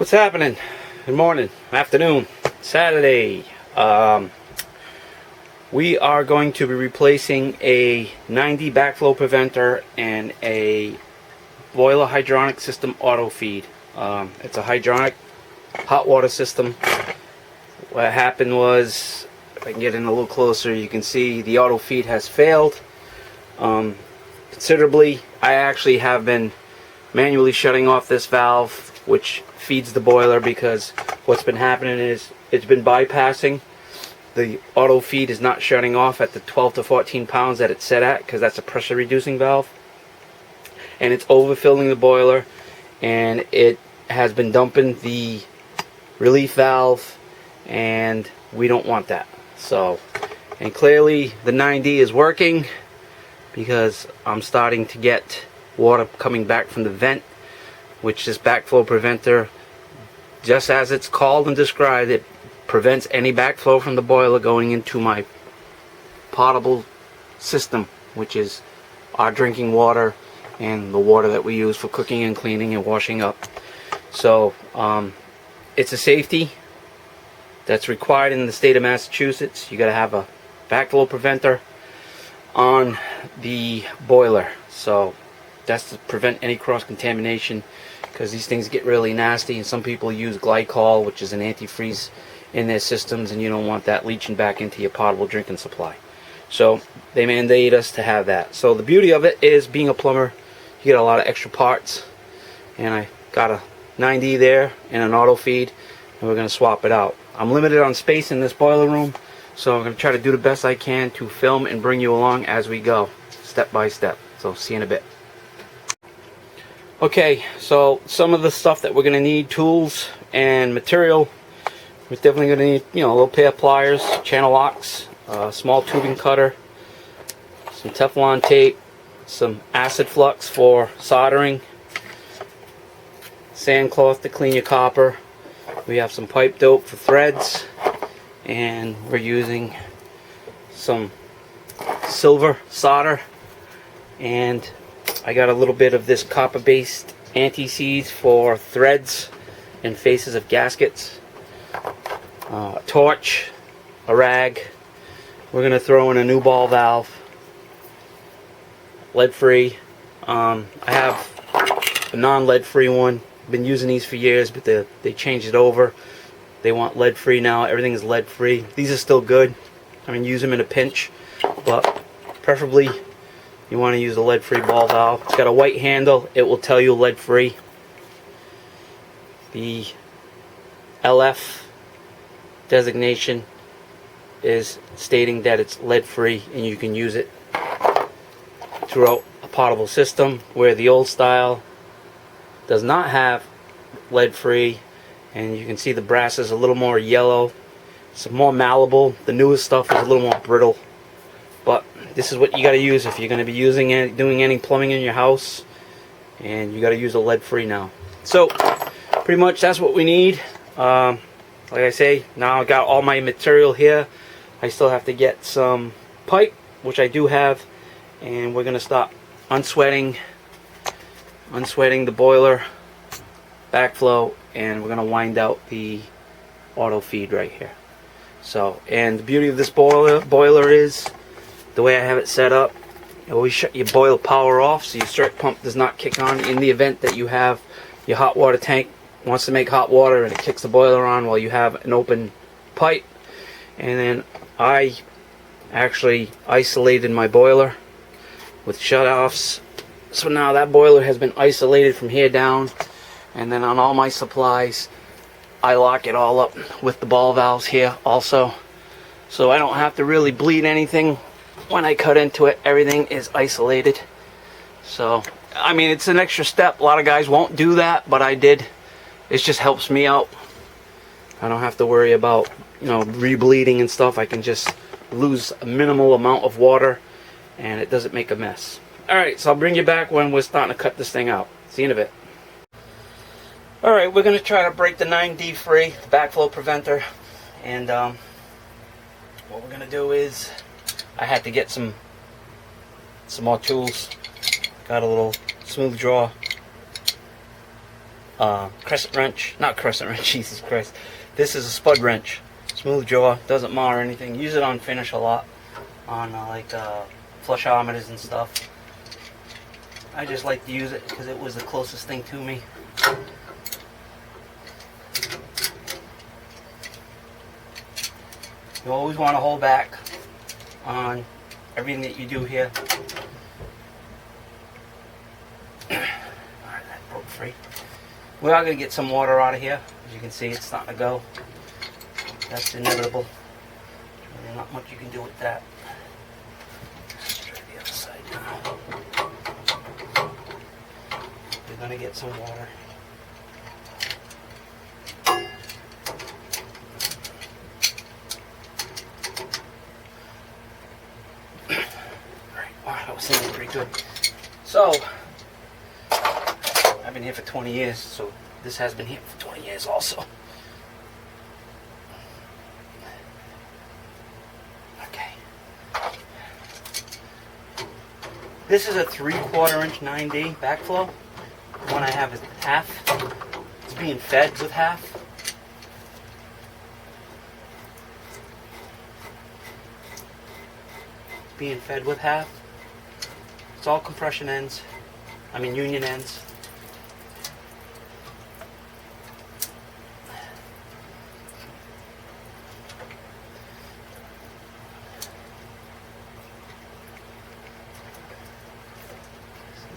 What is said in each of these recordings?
What's happening? Good morning, afternoon, Saturday. We are going to be replacing a 9D backflow preventer and a boiler hydronic system auto feed. It's a hydronic hot water system. What happened was, if I can get in a little closer, you can see the auto feed has failed considerably. I actually have been manually shutting off this valve which feeds the boiler, because what's been happening is it's been bypassing. The auto feed is not shutting off at the 12 to 14 pounds that it's set at, because that's a pressure reducing valve, and it's overfilling the boiler, and it has been dumping the relief valve, and we don't want that. So, and clearly the 9D is working, because I'm starting to get water coming back from the vent, which this backflow preventer, just as it's called and described, it prevents any backflow from the boiler going into my potable system, which is our drinking water and the water that we use for cooking and cleaning and washing up. So it's a safety that's required in the state of Massachusetts. You got to have a backflow preventer on the boiler, so that's to prevent any cross-contamination, because these things get really nasty, and some people use glycol, which is an antifreeze, in their systems, and you don't want that leaching back into your potable drinking supply. So they mandate us to have that. So the beauty of it is, being a plumber, you get a lot of extra parts, and I got a 9D there and an auto feed, and we're going to swap it out. I'm limited on space in this boiler room, so I'm going to try to do the best I can to film and bring you along as we go, step by step. So see you in a bit. Okay, so some of the stuff that we're going to need, tools and material. We're definitely going to need, a little pair of pliers, channel locks, a small tubing cutter, some Teflon tape, some acid flux for soldering, sandcloth to clean your copper. We have some pipe dope for threads, and we're using some silver solder, and I got a little bit of this copper-based anti-seize for threads and faces of gaskets, a torch, a rag. We're going to throw in a new ball valve, lead-free. I have a non-lead-free one. I've been using these for years, but they changed it over. They want lead-free now. Everything is lead-free. These are still good. I mean, use them in a pinch, but preferably you want to use a lead-free ball valve. It's got a white handle. It will tell you lead-free. The LF designation is stating that it's lead-free, and you can use it throughout a potable system, where the old style does not have lead-free, and you can see the brass is a little more yellow. It's more malleable. The newest stuff is a little more brittle. But this is what you got to use if you're going to be doing any plumbing in your house, and you got to use a lead-free now. So pretty much that's what we need. Like I say, now I got all my material here. I still have to get some pipe, which I do have, and we're going to start unsweating the boiler backflow, and we're going to wind out the auto feed right here. So, and the beauty of this boiler is, the way I have it set up, you always shut your boiler power off, so your strike pump does not kick on in the event that you have your hot water tank wants to make hot water and it kicks the boiler on while you have an open pipe. And then I actually isolated my boiler with shutoffs, so now that boiler has been isolated from here down. And then on all my supplies, I lock it all up with the ball valves here also, so I don't have to really bleed anything when I cut into it. Everything is isolated. So I mean, it's an extra step. A lot of guys won't do that, but I did. It just helps me out. I don't have to worry about, rebleeding and stuff. I can just lose a minimal amount of water, and it doesn't make a mess. Alright, so I'll bring you back when we're starting to cut this thing out. See you in a bit. Alright, we're going to try to break the 9D free, the backflow preventer. And what we're going to do is, I had to get some more tools. Got a little smooth draw crescent wrench, not crescent wrench, Jesus Christ. This is a spud wrench, smooth jaw, doesn't mar or anything. Use it on finish a lot, on flushometers and stuff. I just like to use it because it was the closest thing to me. You always want to hold back on everything that you do here. Alright, that broke free. We are going to get some water out of here. As you can see, it's starting to go. That's inevitable. There's not much you can do with that. Let's try the other side now. We're going to get some water. That was singing pretty good. So, I've been here for 20 years, so this has been here for 20 years also. Okay. This is a 3/4 inch 9D backflow. The one I have is half. It's being fed with half. Being fed with half. It's all compression ends. I mean union ends.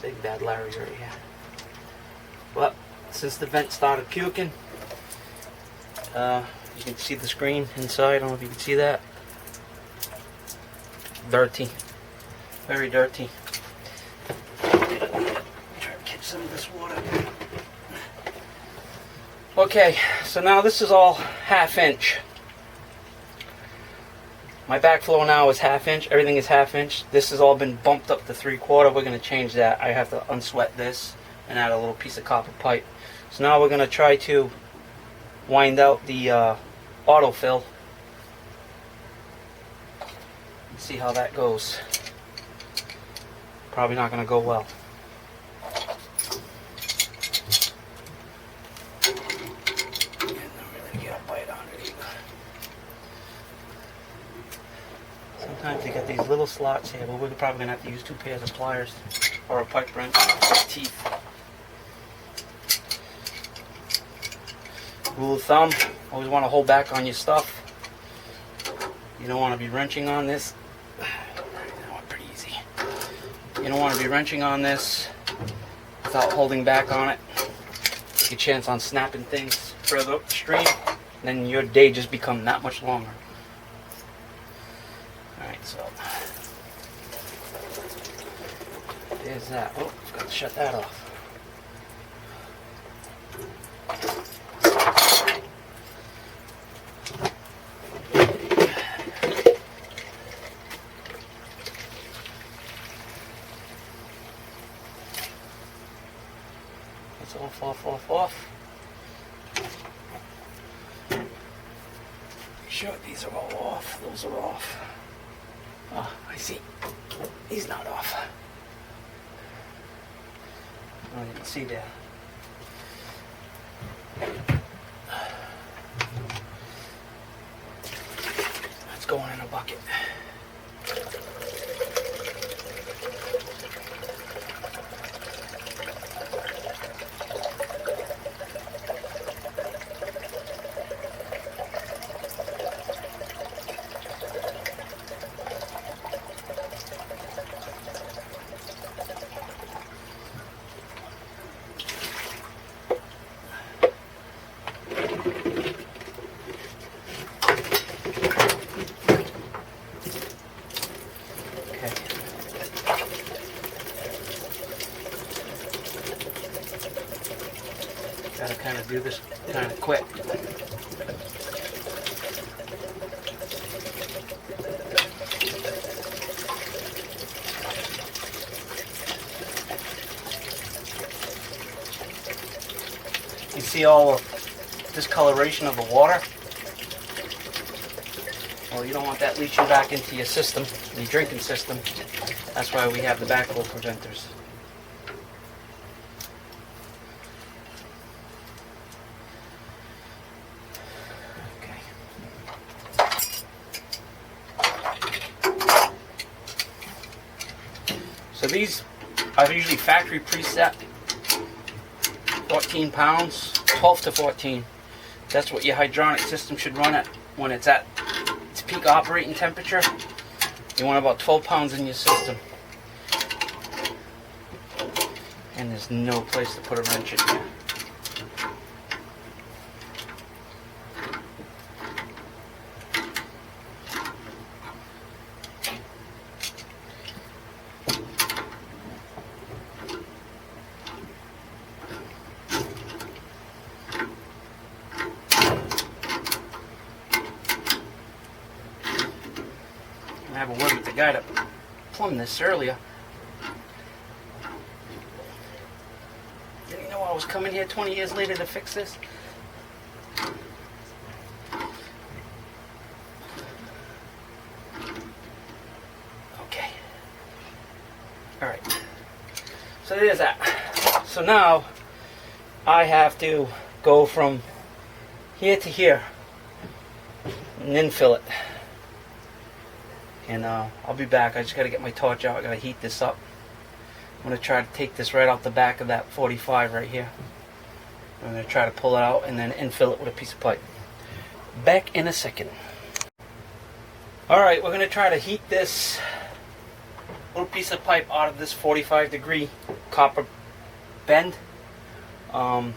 Big bad Larry's right here. Well, since the vent started puking, you can see the screen inside. I don't know if you can see that. Dirty. Very dirty. Try to catch some of this water. Okay, so now this is all 1/2 inch. My backflow now is 1/2 inch. Everything is 1/2 inch. This has all been bumped up to 3/4. We're going to change that. I have to unsweat this and add a little piece of copper pipe. So now we're going to try to wind out the autofill. See how that goes. Probably not going to go well. Sometimes you get these little slots here, but we're probably going to have to use 2 pairs of pliers or a pipe wrench with teeth. Rule of thumb, always want to hold back on your stuff. You don't want to be wrenching on this. Pretty easy. You don't want to be wrenching on this without holding back on it. Take a chance on snapping things further upstream, then your day just becomes that much longer. Alright, so there's that. Oh, I've got to shut that off. It's off. Sure, these are all off. Those are off. Oh, I see. He's not off. Oh, you can see there. That's going in a bucket. Gotta kind of do this kind of quick. You see all of discoloration of the water? Well, you don't want that leaching back into your system, your drinking system. That's why we have the backflow preventers. these are usually factory preset. 14 pounds, 12 to 14. That's what your hydronic system should run at when it's at its peak operating temperature. You want about 12 pounds in your system. And there's no place to put a wrench in here. I have a word with the guy that plumbed this earlier. Didn't he know I was coming here 20 years later to fix this? Okay. Alright. So there's that. So now I have to go from here to here and then fill it. And I'll be back. I just got to get my torch out. I got to heat this up. I'm going to try to take this right out the back of that 45 right here. I'm going to try to pull it out and then infill it with a piece of pipe. Back in a second. Alright, we're going to try to heat this little piece of pipe out of this 45-degree copper bend. I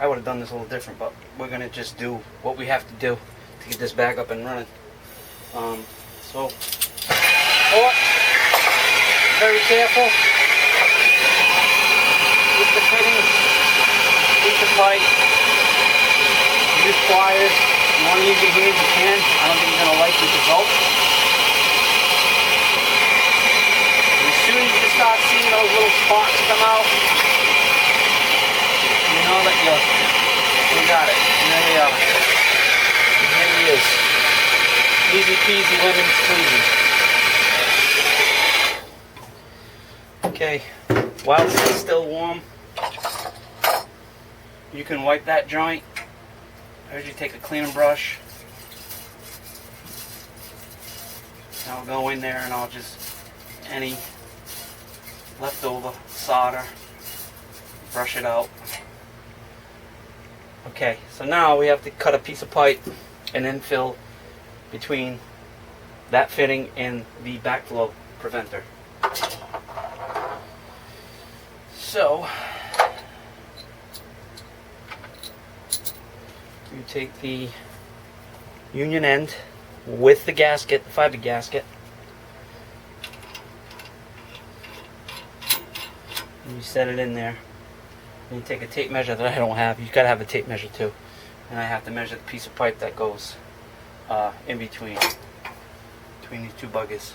would have done this a little different, but we're going to just do what we have to do to get this back up and running. So, very careful with the fittings, with the pipe, use pliers. You want to use your hands, you can. I don't think you're going to like the result. And as soon as you start seeing those little sparks come out, you know that you got it. And there they are. And here he is. Easy peasy, lemon squeezy. Okay, while this is still warm, you can wipe that joint. I usually take a cleaning brush. And I'll go in there and I'll just, any leftover solder, brush it out. Okay, so now we have to cut a piece of pipe and then fill between that fitting and the backflow preventer. So you take the union end with the gasket, the fiber gasket, and you set it in there. And you take a tape measure that I don't have. You gotta have a tape measure too. And I have to measure the piece of pipe that goes in between these two buggers.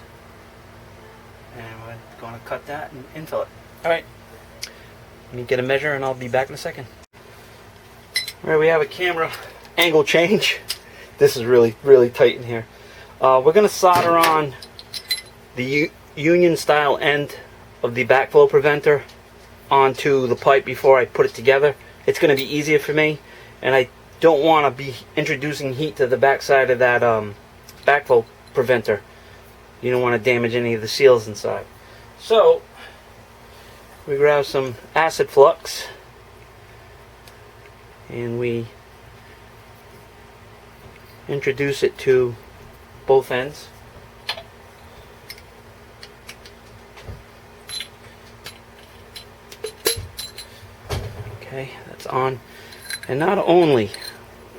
And we're going to cut that and infill it. Alright, let me get a measure and I'll be back in a second. Alright, we have a camera angle change. This is really, really tight in here. We're going to solder on the union style end of the backflow preventer onto the pipe before I put it together. It's going to be easier for me, and I don't want to be introducing heat to the backside of that backflow preventer. You don't want to damage any of the seals inside. So we grab some acid flux and we introduce it to both ends. Okay, that's on. And not only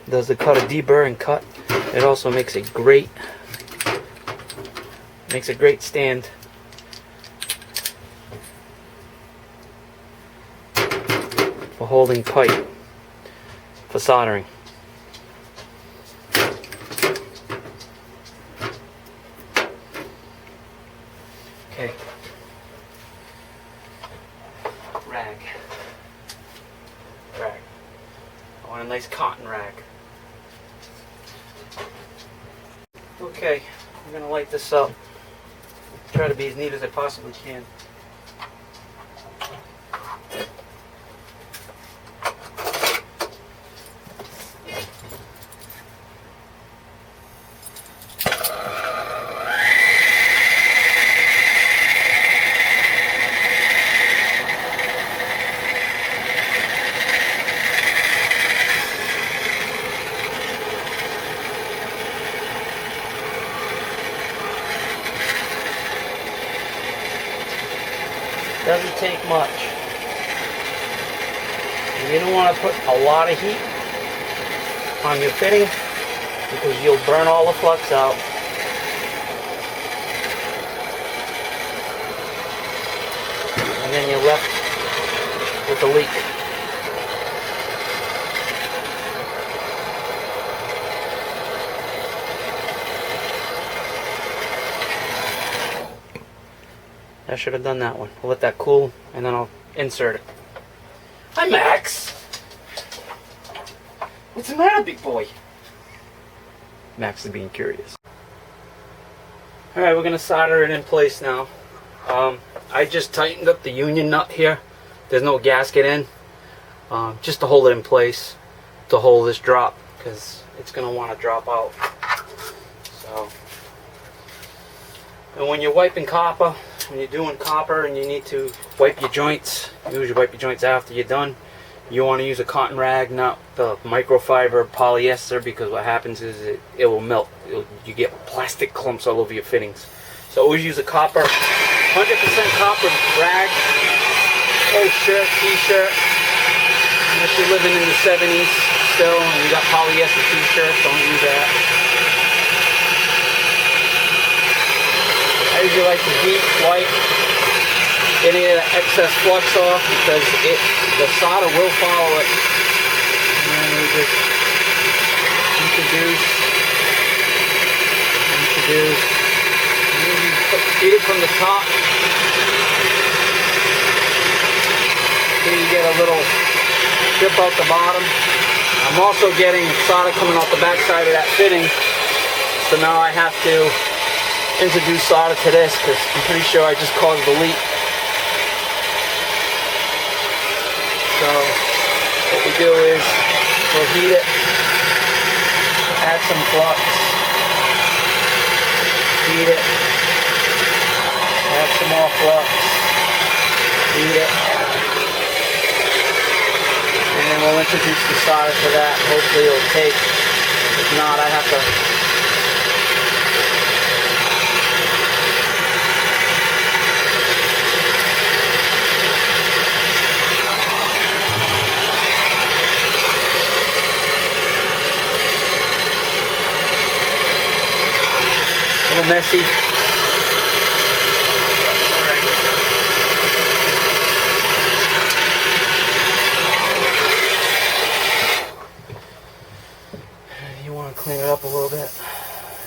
does the cutter deburr and cut, it also makes a great stand for holding pipe for soldering. Okay. Rag. I want a nice cotton rag. Okay, I'm going to light this up. Try to be as neat as I possibly can. doesn't take much. And you don't want to put a lot of heat on your fitting because you'll burn all the flux out. And then you're left with a leak. I should have done that one. I'll let that cool and then I'll insert it. Hi, Max. What's the matter, big boy? Max is being curious. Alright, we're going to solder it in place now. I just tightened up the union nut here. There's no gasket in. Just to hold it in place. To hold this drop. Because it's going to want to drop out. So. And when you're wiping copper, when you're doing copper and you need to wipe your joints, usually wipe your joints after you're done, you want to use a cotton rag, not the microfiber polyester, because what happens is it will melt. You get plastic clumps all over your fittings. So always use a copper, 100% copper rag, or shirt, t-shirt. Unless you're living in the 70s still and you got polyester t-shirts, don't use that. I usually like to heat, wipe any of the excess flux off because the solder will follow it. And then we just introduce, and then you heat it from the top. Then you get a little drip out the bottom. I'm also getting solder coming off the back side of that fitting, so now I have to introduce solder to this because I'm pretty sure I just caused the leak. So what we do is we'll heat it, add some flux, heat it, add some more flux, heat it, and then we'll introduce the solder to that. Hopefully it'll take. If not, I have to a little messy. You want to clean it up a little bit.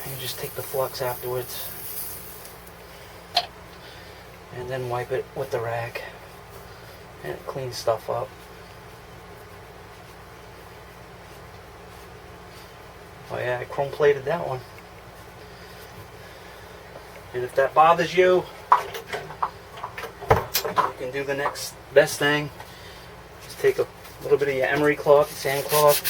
You just take the flux afterwards and then wipe it with the rag and it cleans stuff up. Oh yeah, I chrome plated that one. And if that bothers you, you can do the next best thing. Just take a little bit of your emery cloth, sand cloth.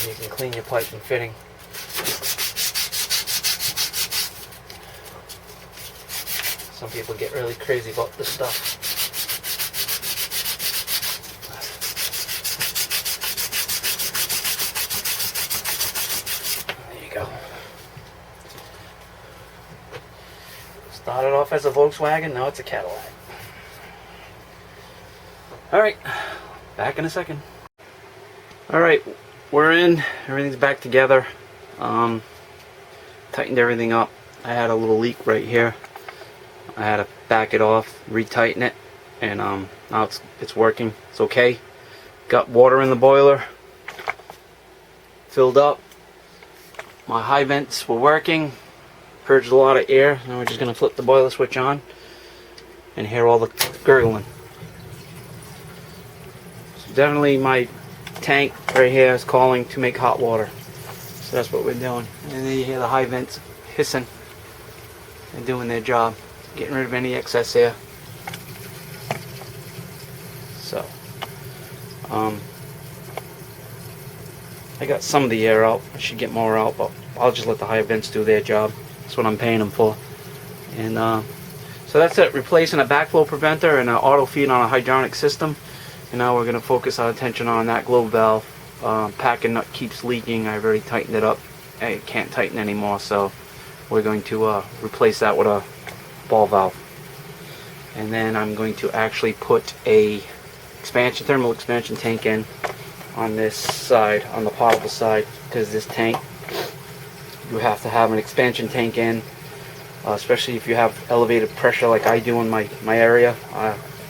And you can clean your pipe and fitting. Some people get really crazy about this stuff. Started off as a Volkswagen, now it's a Cadillac. Alright, back in a second. Alright, we're in. Everything's back together. Tightened everything up. I had a little leak right here. I had to back it off, retighten it, and now it's working. It's okay. Got water in the boiler. Filled up. My high vents were working. Purged a lot of air. Now we're just going to flip the boiler switch on and hear all the gurgling. So definitely my tank right here is calling to make hot water. So that's what we're doing. And then you hear the high vents hissing and doing their job. Getting rid of any excess air. So, I got some of the air out. I should get more out, but I'll just let the high vents do their job. That's what I'm paying them for. And so that's it. Replacing a backflow preventer and an auto feed on a hydronic system. And now we're going to focus our attention on that globe valve. Packing nut keeps leaking. I've already tightened it up. It can't tighten anymore, so we're going to replace that with a ball valve. And then I'm going to actually put a thermal expansion tank in on this side, on the potable side, because this tank, you have to have an expansion tank in, especially if you have elevated pressure like I do in my area.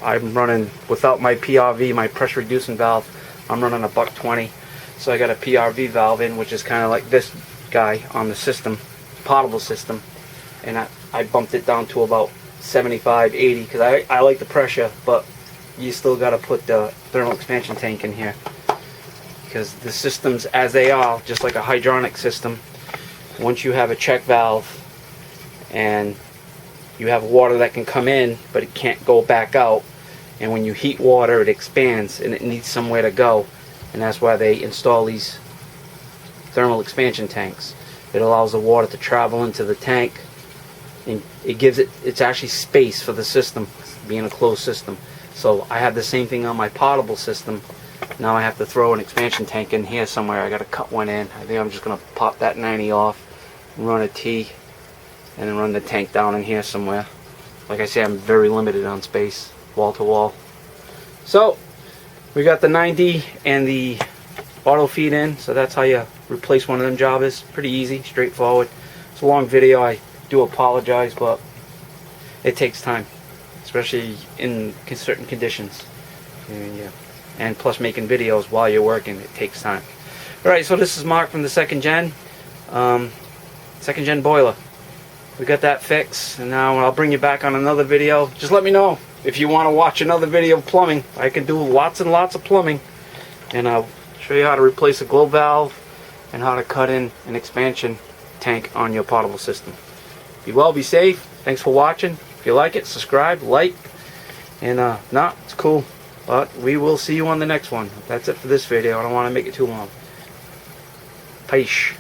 I'm running, without my p.r.v, my pressure reducing valve, I'm running a $1.20. So I got a p.r.v valve in, which is kind of like this guy on the system, potable system, and I bumped it down to about 75, 80, because I like the pressure, but you still got to put the thermal expansion tank in here, because the systems as they are, just like a hydronic system, once you have a check valve and you have water that can come in but it can't go back out, and when you heat water it expands and it needs somewhere to go, and that's why they install these thermal expansion tanks. It allows the water to travel into the tank, and it's actually space for the system, being a closed system. So I have the same thing on my potable system. Now I have to throw an expansion tank in here somewhere. I got to cut one in. I think I'm just going to pop that 90 off, run a T, and then run the tank down in here somewhere. Like I say, I'm very limited on space, wall to wall. So we got the 90 and the auto feed in, so that's how you replace one of them jobbers. Pretty easy, straightforward. It's a long video, I do apologize, but it takes time, especially in certain conditions. And plus making videos while you're working, it takes time. Alright, so this is Mark from the second gen boiler. We got that fixed, and now I'll bring you back on another video. Just let me know if you want to watch another video of plumbing. I can do lots and lots of plumbing, and I'll show you how to replace a globe valve and how to cut in an expansion tank on your potable system. Be well, be safe. Thanks for watching. If you like it, subscribe, like, and it's cool. But we will see you on the next one. That's it for this video. I don't want to make it too long. Peace.